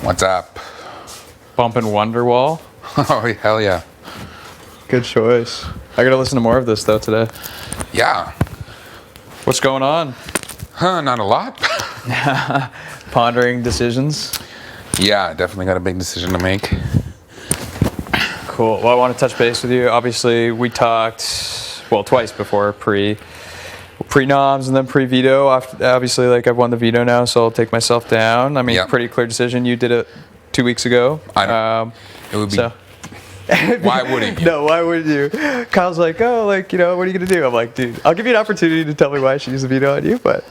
What's up? Bumping Wonderwall. Oh, hell yeah. Good choice. I gotta listen to more of this though today. Yeah. What's going on? Not a lot. Pondering decisions. Yeah, definitely got a big decision to make. Cool. Well, I want to touch base with you. Obviously, we talked, twice before, pre-noms and then pre-veto. Obviously, I've won the veto now, so I'll take myself down. I mean, Yep. Pretty clear decision. You did it 2 weeks ago. I know. It would be... So. Why wouldn't you? No, why wouldn't you? Kyle's like, what are you going to do? I'm like, dude, I'll give you an opportunity to tell me why I should use a veto on you, but...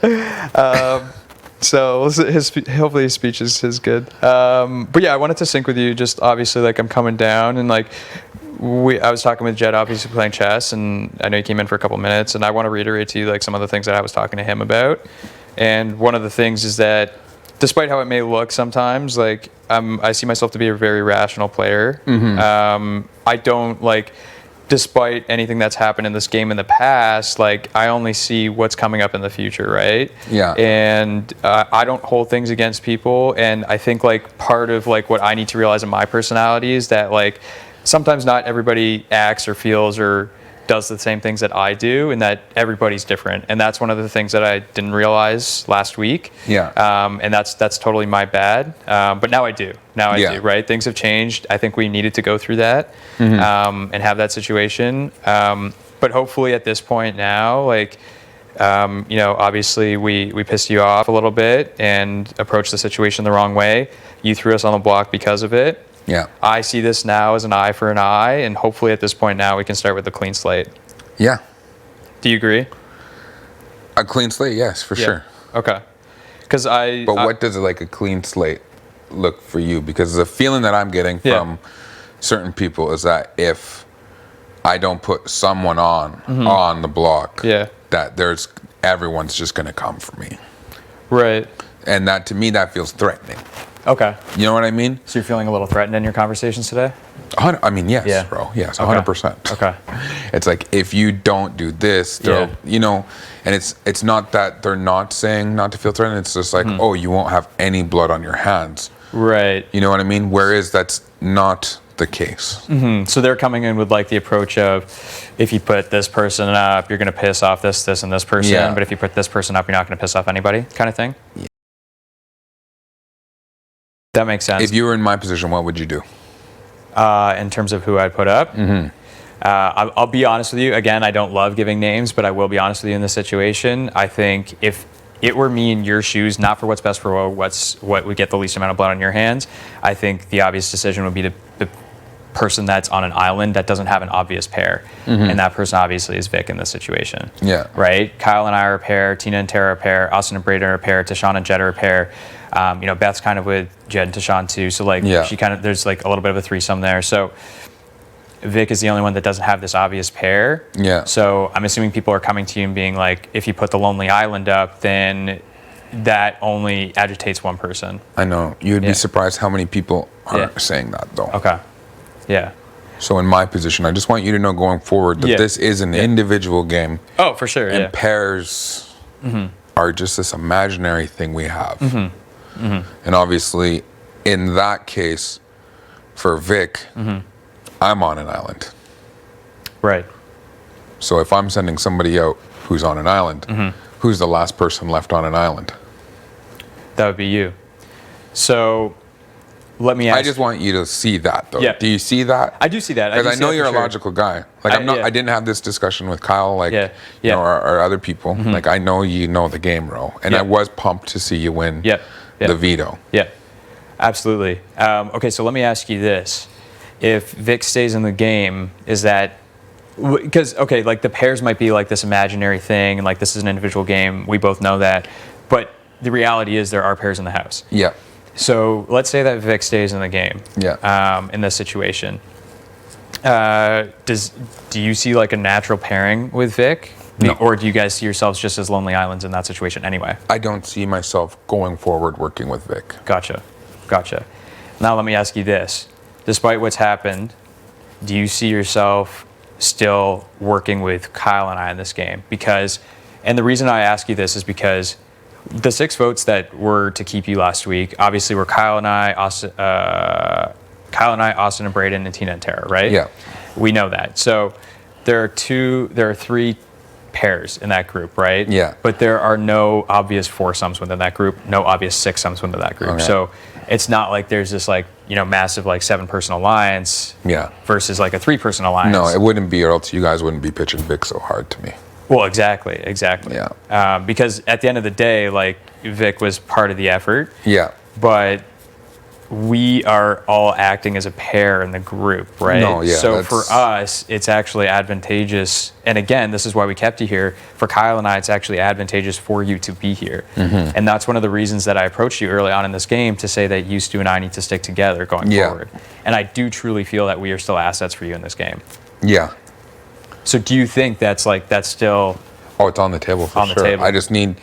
So hopefully his speech is good. But yeah, I wanted to sync with you. Just obviously, I'm coming down, and I was talking with Jed, obviously playing chess, and I know he came in for a couple minutes, and I want to reiterate to you some of the things that I was talking to him about. And one of the things is that, despite how it may look sometimes, I see myself to be a very rational player. Mm-hmm. I don't despite anything that's happened in this game in the past, I only see what's coming up in the future, right? Yeah. And I don't hold things against people. And I think part of what I need to realize in my personality is that sometimes not everybody acts or feels or does the same things that I do, and that everybody's different. And that's one of the things that I didn't realize last week. Yeah. And that's totally my bad. But now I do. Now I do, right? Things have changed. I think we needed to go through that and have that situation. But hopefully at this point now, obviously we pissed you off a little bit and approached the situation the wrong way. You threw us on the block because of it. Yeah. I see this now as an eye for an eye, and hopefully at this point now we can start with a clean slate. Yeah. Do you agree? A clean slate, yes, for sure. Okay. But what does a clean slate look for you? Because the feeling that I'm getting from certain people is that if I don't put someone on the block, that everyone's just going to come for me. Right. And that, to me, that feels threatening. Okay. You know what I mean? So you're feeling a little threatened in your conversations today? Yes, bro. Yes, 100%. Okay. It's if you don't do this, and it's not that they're not saying not to feel threatened. It's just oh, you won't have any blood on your hands. Right. You know what I mean? Whereas that's not the case. Mm-hmm. So they're coming in with the approach of, if you put this person up, you're going to piss off this, and this person. Yeah. But if you put this person up, you're not going to piss off anybody, kind of thing. Yeah. That makes sense. If you were in my position, what would you do? In terms of who I'd put up? Mm-hmm. I'll be honest with you. Again, I don't love giving names, but I will be honest with you in this situation. I think if it were me in your shoes, not for what's best for what would get the least amount of blood on your hands, I think the obvious decision would be the person that's on an island that doesn't have an obvious pair. Mm-hmm. And that person obviously is Vic in this situation. Yeah. Right? Kyle and I are a pair, Tina and Tara are a pair, Austin and Braden are a pair, Tashawn and Jed are a pair. Beth's kind of with Jed and Tashawn too. So she kind of, there's a little bit of a threesome there. So Vic is the only one that doesn't have this obvious pair. Yeah. So I'm assuming people are coming to you and being if you put the Lonely Island up, then that only agitates one person. I know. You'd be surprised how many people are saying that though. Okay. Yeah. So in my position, I just want you to know going forward that this is an individual game. Oh, for sure. And pairs are just this imaginary thing we have. Mm-hmm. Mm-hmm. And obviously, in that case, for Vic, I'm on an island. Right. So if I'm sending somebody out who's on an island, who's the last person left on an island? That would be you. So let me ask. I just want you to see that, though. Yeah. Do you see that? I do see that. Because I know you're a logical guy. I didn't have this discussion with Kyle, or other people. Mm-hmm. I know you know the game, bro. And I was pumped to see you win the veto. Yeah, absolutely. Okay, so let me ask you this. If Vic stays in the game, is that... Because, the pairs might be this imaginary thing, and this is an individual game. We both know that. But the reality is there are pairs in the house. Yeah. So let's say that Vic stays in the game. Yeah. In this situation, do you see a natural pairing with Vic? No. Or do you guys see yourselves just as lonely islands in that situation anyway? I don't see myself going forward working with Vic. Gotcha. Now let me ask you this: despite what's happened, do you see yourself still working with Kyle and I in this game? And the reason I ask you this is because The 6 votes that were to keep you last week, obviously, were Kyle and I, Austin and Braden, and Tina and Tara, right? Yeah. We know that. So there are 3 pairs in that group, right? Yeah. But there are no obvious foursomes within that group, no obvious sixsomes within that group. Okay. So it's not like there's this massive 7-person alliance versus a 3-person alliance. No, it wouldn't be, or else you guys wouldn't be pitching Vic so hard to me. Well, exactly. Yeah. Because at the end of the day, Vic was part of the effort. Yeah. But we are all acting as a pair in the group, right? No, yeah. So for us, it's actually advantageous. And again, this is why we kept you here. For Kyle and I, it's actually advantageous for you to be here. Mm-hmm. And that's one of the reasons that I approached you early on in this game to say that you, Stu, and I need to stick together going forward. And I do truly feel that we are still assets for you in this game. Yeah. So do you think that's still... Oh, it's on the table for sure. Table. I just need...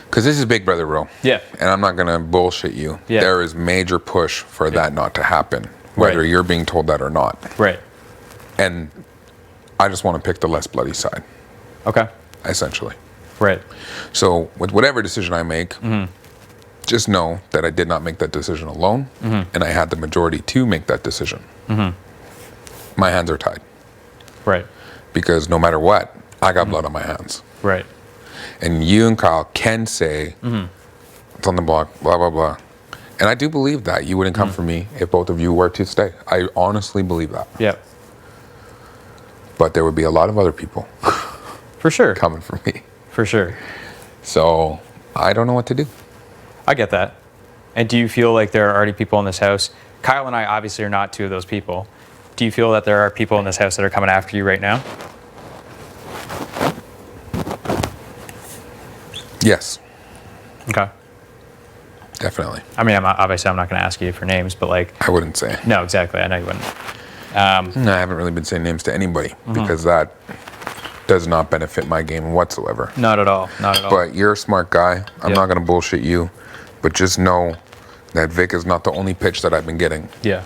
Because this is Big Brother Row. Yeah. And I'm not going to bullshit you. Yeah. There is major push for that not to happen, whether you're being told that or not. Right. And I just want to pick the less bloody side. Okay. Essentially. Right. So with whatever decision I make, just know that I did not make that decision alone, and I had the majority to make that decision. My hands are tied. Right. Because no matter what, I got blood on my hands. Right. And you and Kyle can say, it's on the block, blah, blah, blah. And I do believe that. You wouldn't come for me if both of you were to stay. I honestly believe that. Yeah. But there would be a lot of other people. For sure. Coming for me. For sure. So I don't know what to do. I get that. And do you feel like there are already people in this house? Kyle and I obviously are not 2 of those people. Do you feel that there are people in this house that are coming after you right now? Yes. Okay. Definitely. I mean, I'm not going to ask you for names, but I wouldn't say. No, exactly. I know you wouldn't. No, I haven't really been saying names to anybody because that does not benefit my game whatsoever. Not at all. Not at all. But you're a smart guy. I'm not going to bullshit you. But just know that Vic is not the only pitch that I've been getting. Yeah.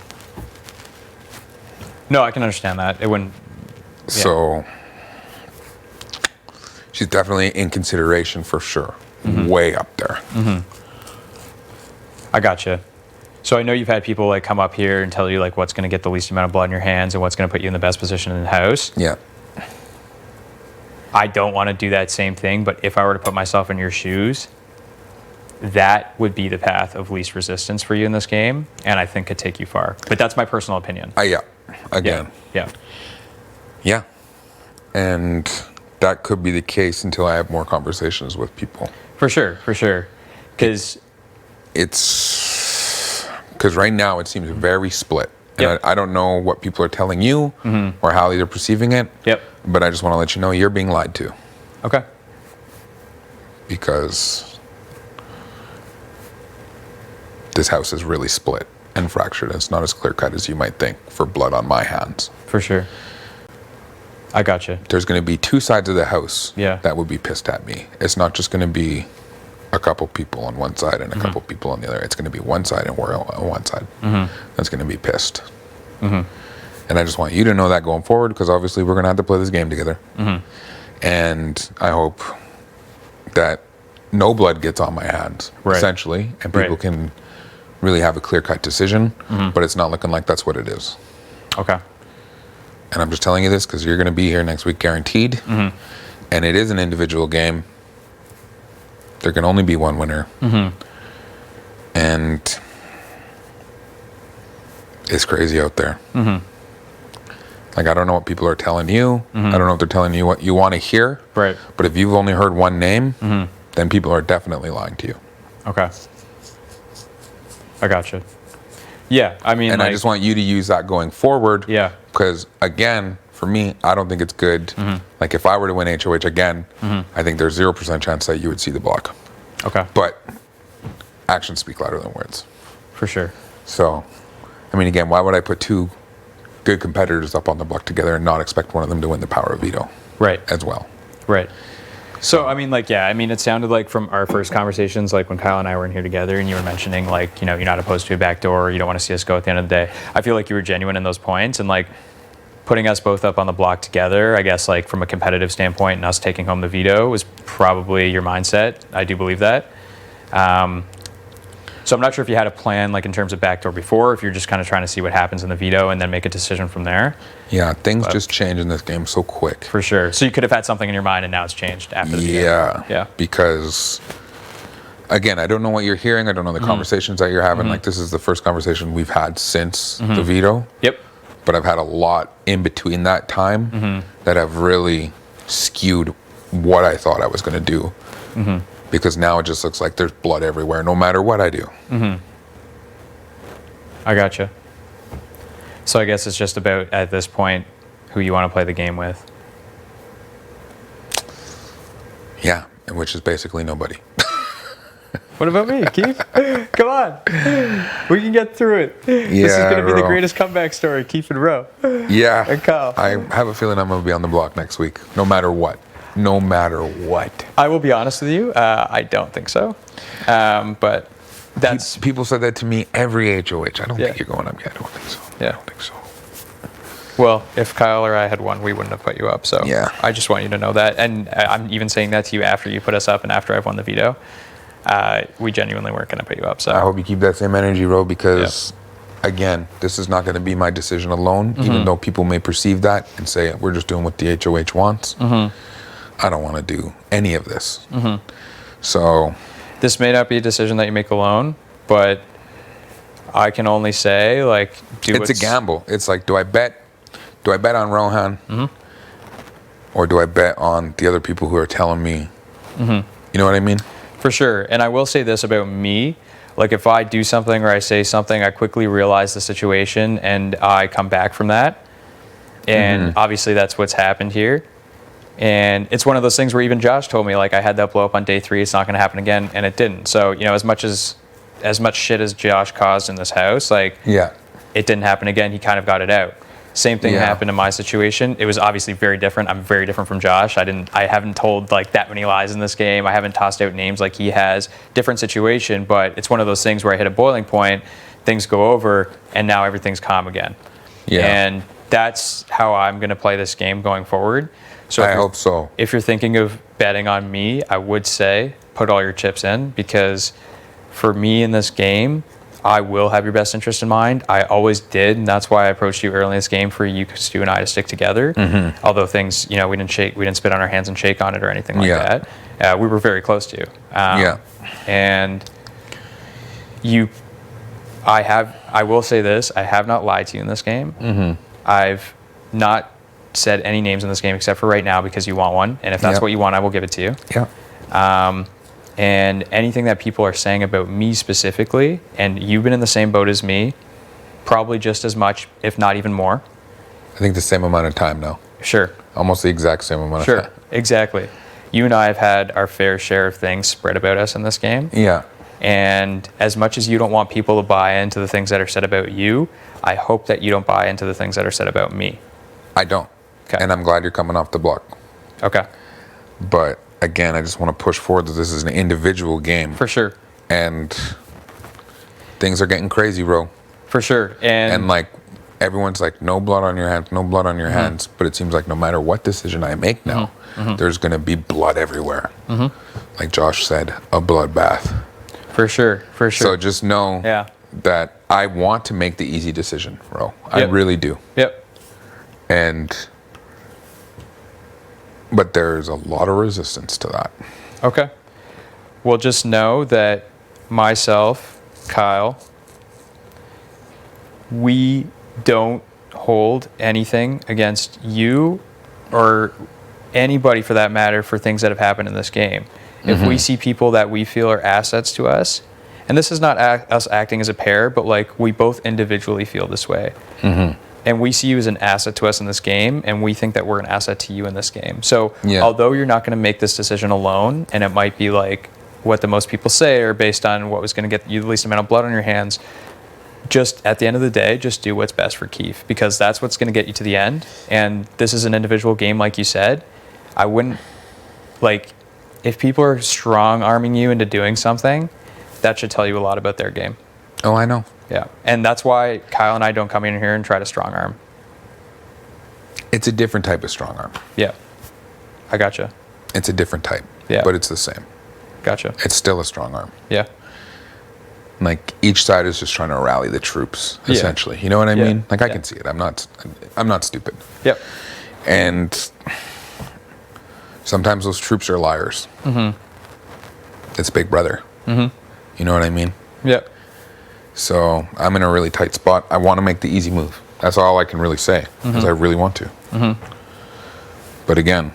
No, I can understand that. It wouldn't. Yeah. So she's definitely in consideration for sure. Way up there. I gotcha. So I know you've had people come up here and tell you what's going to get the least amount of blood in your hands and what's going to put you in the best position in the house. Yeah. I don't want to do that same thing, but if I were to put myself in your shoes, that would be the path of least resistance for you in this game, and I think could take you far. But that's my personal opinion. Yeah. Again. Yeah. And that could be the case until I have more conversations with people. For sure. Because right now it seems very split. And I don't know what people are telling you or how they're perceiving it. Yep. But I just want to let you know you're being lied to. Okay. Because this house is really split and fractured. It's not as clear cut as you might think for blood on my hands. For sure. I gotcha. There's going to be 2 sides of the house that would be pissed at me. It's not just going to be a couple people on one side and a couple people on the other. It's going to be one side and we're on one side. That's going to be pissed. And I just want you to know that going forward, because obviously we're going to have to play this game together. And I hope that no blood gets on my hands, essentially, and people can really have a clear-cut decision, but it's not looking like that's what it is. Okay. And I'm just telling you this because you're going to be here next week guaranteed. And it is an individual game. There can only be one winner. And it's crazy out there. I don't know what people are telling you. I don't know if they're telling you what you want to hear. Right. But if you've only heard one name, then people are definitely lying to you. Okay. I gotcha. Yeah, I mean, and I just want you to use that going forward. Yeah. Because again, for me, I don't think it's good. If I were to win HOH again, I think there's 0% chance that you would see the block. Okay. But actions speak louder than words. For sure. So, I mean, again, why would I put 2 good competitors up on the block together and not expect one of them to win the power of veto? Right. As well. Right. So, I mean, it sounded like from our first conversations, when Kyle and I were in here together and you were mentioning, you're not opposed to a backdoor, you don't want to see us go at the end of the day. I feel like you were genuine in those points, and putting us both up on the block together, I guess, from a competitive standpoint and us taking home the veto was probably your mindset. I do believe that. So I'm not sure if you had a plan, like in terms of backdoor before, if you're just kind of trying to see what happens in the veto and then make a decision from there. Yeah, things just change in this game so quick. For sure. So you could have had something in your mind and now it's changed after the veto. Yeah. Because, again, I don't know what you're hearing. I don't know the conversations that you're having. Like, this is the first conversation we've had since the veto. Yep. But I've had a lot in between that time that have really skewed what I thought I was going to do. Because now it just looks like there's blood everywhere, no matter what I do. I gotcha. So I guess it's just about, at this point, who you want to play the game with. Yeah, which is basically nobody. What about me, Keith? Come on. We can get through it. This is going to be the greatest comeback story, Keith and Ro. Yeah. And Kyle. I have a feeling I'm going to be on the block next week, no matter what. No matter what. I will be honest with you. I don't think so. But that's... People said that to me every HOH. I don't think you're going up yet. I don't think so. Yeah. I don't think so. Well, if Kyle or I had won, we wouldn't have put you up. So yeah. I just want you to know that. And I'm even saying that to you after you put us up and after I've won the veto. We genuinely weren't going to put you up. So I hope you keep that same energy, Ro, because, again, this is not going to be my decision alone, even though people may perceive that and say we're just doing what the HOH wants. I don't want to do any of this. So this may not be a decision that you make alone, but I can only say, like, it's a gamble. It's like, do I bet on Rohan, or do I bet on the other people who are telling me? You know what I mean? For sure. And I will say this about me. Like, if I do something or I say something, I quickly realize the situation and I come back from that. And obviously that's what's happened here. And it's one of those things where even Josh told me, like, I had that blow up on day 3. It's not going to happen again. And it didn't. So, you know, as much shit as Josh caused in this house, like, it didn't happen again. He kind of got it out. Same thing happened in my situation. It was obviously very different. I'm very different from Josh. I haven't told like that many lies in this game. I haven't tossed out names like he has. Different situation, but it's one of those things where I hit a boiling point, things go over, and now everything's calm again. And that's how I'm going to play this game going forward. So I hope so. If you're thinking of betting on me, I would say put all your chips in, because for me in this game, I will have your best interest in mind. I always did, and that's why I approached you early in this game for you, Stu, and I to stick together. Although things, you know, we didn't spit on our hands and shake on it or anything like that. We were very close to. And I will say this: I have not lied to you in this game. I've not said any names in this game except for right now because you want one, and if that's what you want, I will give it to you. And anything that people are saying about me specifically, and you've been in the same boat as me, probably just as much, if not even more. I think the same amount of time now. Sure. Almost the exact same amount of time. Sure, exactly. You and I have had our fair share of things spread about us in this game. And as much as you don't want people to buy into the things that are said about you, I hope that you don't buy into the things that are said about me. I don't. Okay. And I'm glad you're coming off the block. Okay. But again, I just want to push forward that this is an individual game. For sure. And things are getting crazy, bro. For sure. And like, everyone's like, no blood on your hands, no blood on your hands. But it seems like no matter what decision I make now, there's going to be blood everywhere. Like Josh said, a bloodbath. For sure. For sure. So just know that I want to make the easy decision, bro. I really do. But there's a lot of resistance to that. Okay. Well, just know that myself, Kyle, we don't hold anything against you or anybody for that matter for things that have happened in this game. If we see people that we feel are assets to us, and this is not us acting as a pair, but like we both individually feel this way. And we see you as an asset to us in this game, and we think that we're an asset to you in this game. So although you're not going to make this decision alone, and it might be like what the most people say or based on what was going to get you the least amount of blood on your hands, just at the end of the day, just do what's best for Keith, because that's what's going to get you to the end. And this is an individual game, like you said. I wouldn't, like, if people are strong-arming you into doing something, that should tell you a lot about their game. Oh, I know. Yeah, and that's why Kyle and I don't come in here and try to strong arm. It's a different type of strong arm. Yeah, I gotcha. It's a different type. Yeah. But it's the same. Gotcha. It's still a strong arm. Yeah. Like each side is just trying to rally the troops, essentially. You know what I mean? Like I can see it. I'm not stupid. Yep. And sometimes those troops are liars. It's Big Brother. You know what I mean? Yep. So I'm in a really tight spot. I want to make the easy move. That's all I can really say, because I really want to. But again,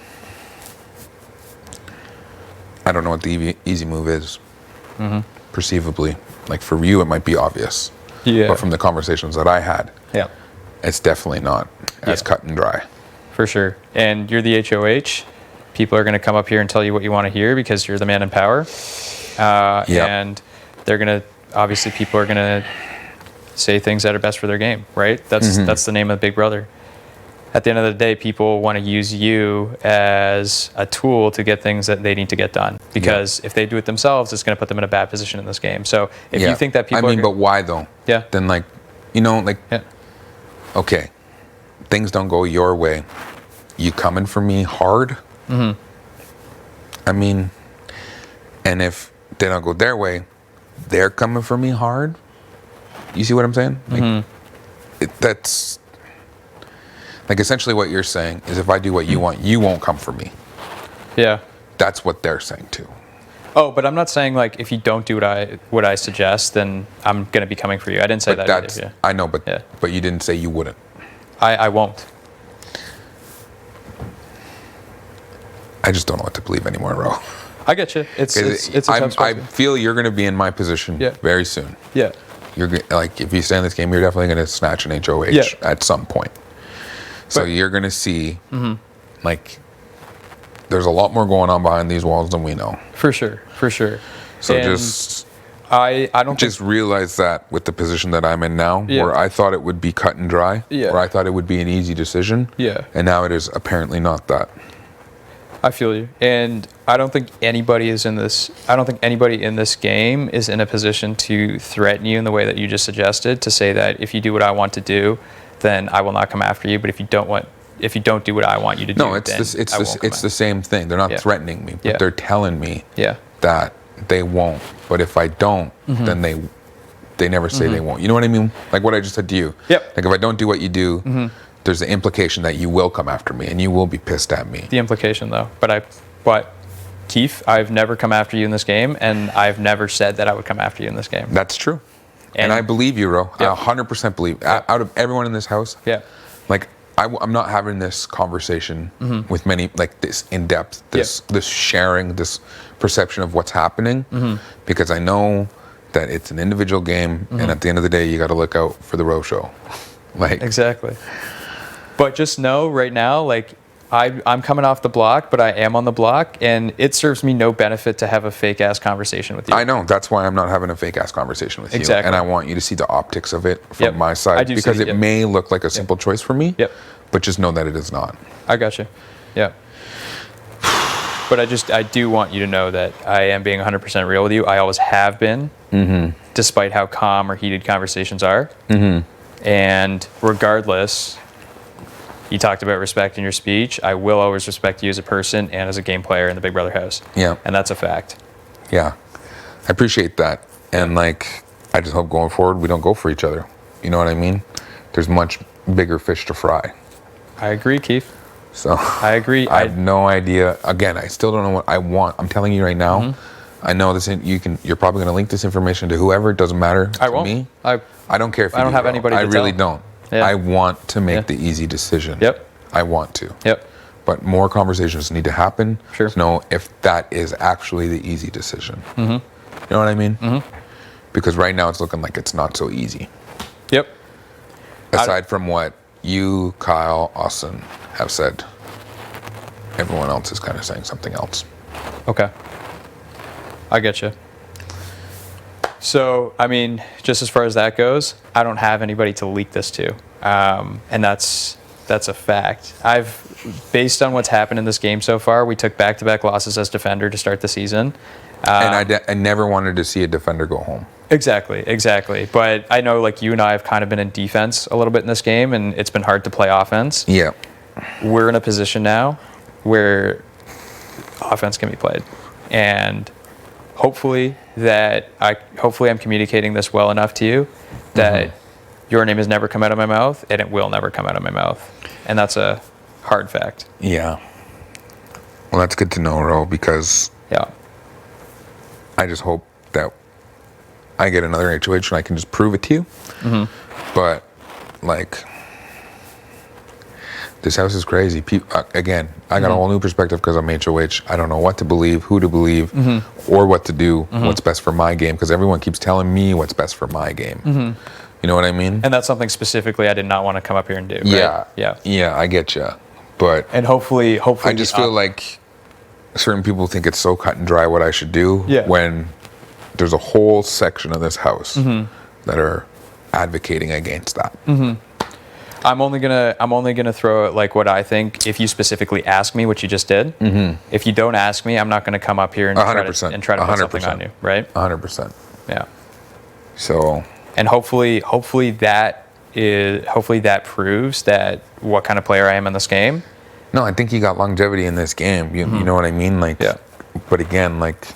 I don't know what the easy move is. Perceivably, like for you, it might be obvious. Yeah. But from the conversations that I had, Yeah. it's definitely not as cut and dry. For sure. And you're the HOH. People are going to come up here and tell you what you want to hear because you're the man in power. And they're going to, obviously, people are going to say things that are best for their game, right? That's the name of Big Brother. At the end of the day, people want to use you as a tool to get things that they need to get done. Because if they do it themselves, it's going to put them in a bad position in this game. So if you think that people but why though? Yeah. Then okay, things don't go your way. You coming for me hard? I mean, and if they don't go their way, they're coming for me hard. You see what I'm saying? Like, that's like essentially what you're saying is if I do what you want, you won't come for me. Yeah. That's what they're saying too. Oh, but I'm not saying like if you don't do what I suggest, then I'm gonna be coming for you. I didn't say that either. I know, but you didn't say you wouldn't. I won't. I just don't know what to believe anymore, Ro. I get you. It's a tough spot. I feel you're going to be in my position very soon. Yeah. You're like, if you stay in this game, you're definitely going to snatch an HOH at some point. So you're going to see, like, there's a lot more going on behind these walls than we know. For sure. So and I don't just realize that with the position that I'm in now, where I thought it would be cut and dry, where I thought it would be an easy decision, and now it is apparently not that. I feel you. And I don't think anybody in this game is in a position to threaten you in the way that you just suggested, to say that if you do what I want to do, then I will not come after you. But if you don't do what I want you to do, it's the same thing. They're not threatening me, but they're telling me that they won't. But if I don't, then they never say they won't. You know what I mean? Like what I just said to you. Yep. Like if I don't do what you do, there's the implication that you will come after me and you will be pissed at me. The implication, though. But Keith, I've never come after you in this game, and I've never said that I would come after you in this game. That's true. And I believe you, Ro. I 100% believe. Out of everyone in this house, like I'm not having this conversation with many, like this in depth, this sharing, this perception of what's happening, because I know that it's an individual game, and at the end of the day, you got to look out for the Ro show. Like exactly. But just know right now, like I'm coming off the block, but I am on the block, and it serves me no benefit to have a fake ass conversation with you. I know. That's why I'm not having a fake ass conversation with you. Exactly. And I want you to see the optics of it from my side, because it may look like a simple choice for me. But just know that it is not. I got you. Yeah. But I do want you to know that I am being 100% real with you. I always have been, despite how calm or heated conversations are. And regardless, you talked about respecting your speech. I will always respect you as a person and as a game player in the Big Brother house. Yeah. And that's a fact. Yeah. I appreciate that. And like, I just hope going forward we don't go for each other. You know what I mean? There's much bigger fish to fry. I agree, Keith. So I agree. I have no idea. Again, I still don't know what I want. I'm telling you right now. I know this. You're probably going to link this information to whoever. It doesn't matter to me. I don't care if you I don't have anybody. I really don't. Yeah. I want to make the easy decision. Yep. I want to. Yep. But more conversations need to happen to know if that is actually the easy decision. You know what I mean? Because right now it's looking like it's not so easy. Yep. Aside from what you, Kyle, Austin have said, everyone else is kind of saying something else. Okay. I get you. So, I mean, just as far as that goes, I don't have anybody to leak this to. And that's a fact. Based on what's happened in this game so far, we took back-to-back losses as defender to start the season. And I never wanted to see a defender go home. Exactly. But I know, like, you and I have kind of been in defense a little bit in this game, and it's been hard to play offense. Yeah. We're in a position now where offense can be played. and hopefully I'm communicating this well enough to you that your name has never come out of my mouth, and it will never come out of my mouth, and that's a hard fact. Yeah. Well, that's good to know, Ro, because I just hope that I get another HOH and I can just prove it to you. But like, this house is crazy. Again, I got a whole new perspective because I'm HOH. I don't know what to believe, who to believe, or what to do, what's best for my game, because everyone keeps telling me what's best for my game. You know what I mean? And that's something specifically I did not want to come up here and do. Right? Yeah, I get you. But hopefully, I just feel like certain people think it's so cut and dry what I should do when there's a whole section of this house that are advocating against that. I'm only gonna throw out like what I think. If you specifically ask me, what you just did, if you don't ask me, I'm not gonna come up here and try to put something on you, right? 100%. Yeah. So. And hopefully that proves that what kind of player I am in this game. No, I think you got longevity in this game. You know what I mean? Like, but again, like.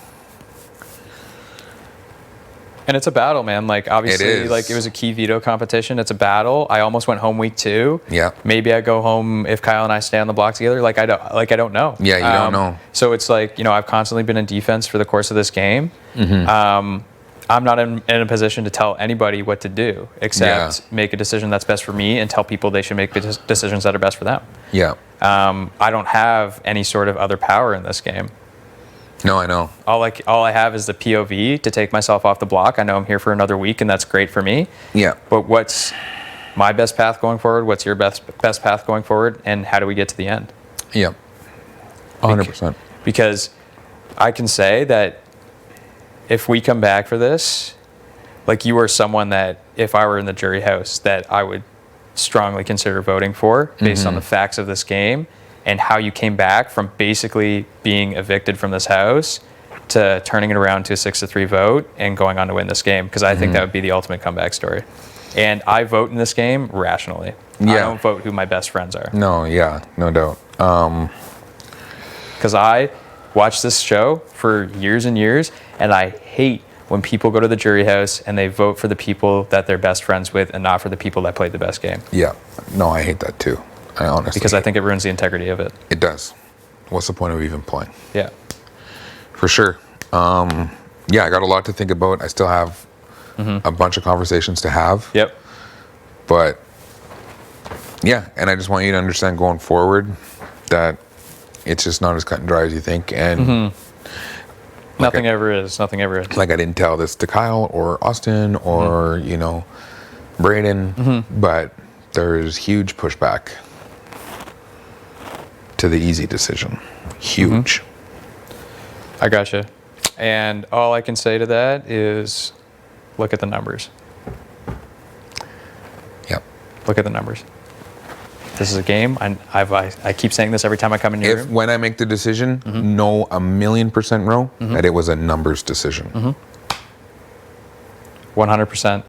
And it's a battle, man. Like, obviously, like, it was a key veto competition. It's a battle. I almost went home week 2. Yeah. Maybe I go home if Kyle and I stay on the block together. Like, I don't know. Yeah, you don't know. So it's like, I've constantly been in defense for the course of this game. I'm not in a position to tell anybody what to do, except make a decision that's best for me and tell people they should make decisions that are best for them. Yeah. I don't have any sort of other power in this game. No, I know. All I have is the POV to take myself off the block. I know I'm here for another week, and that's great for me. Yeah. But what's my best path going forward? What's your best path going forward? And how do we get to the end? Yeah. 100%. Because I can say that if we come back for this, like, you are someone that if I were in the jury house that I would strongly consider voting for based on the facts of this game and how you came back from basically being evicted from this house to turning it around to a 6-3 vote and going on to win this game. Because I think that would be the ultimate comeback story. And I vote in this game rationally. I don't vote who my best friends are. No, no doubt. Because I watched this show for years and years, and I hate when people go to the jury house and they vote for the people that they're best friends with and not for the people that played the best game. Yeah. No, I hate that too. I honestly. Because I think it ruins the integrity of it. It does. What's the point of even playing? Yeah. For sure. I got a lot to think about. I still have a bunch of conversations to have. Yep. But yeah, and I just want you to understand going forward that it's just not as cut and dry as you think. And Nothing ever is. Like, I didn't tell this to Kyle or Austin or, Braden, but there's huge pushback to the easy decision. Huge. I gotcha. And all I can say to that is look at the numbers. Yep. Look at the numbers. This is a game. I keep saying this every time I come in your room. When I make the decision, know 1,000,000% Ro, that it was a numbers decision. 100%.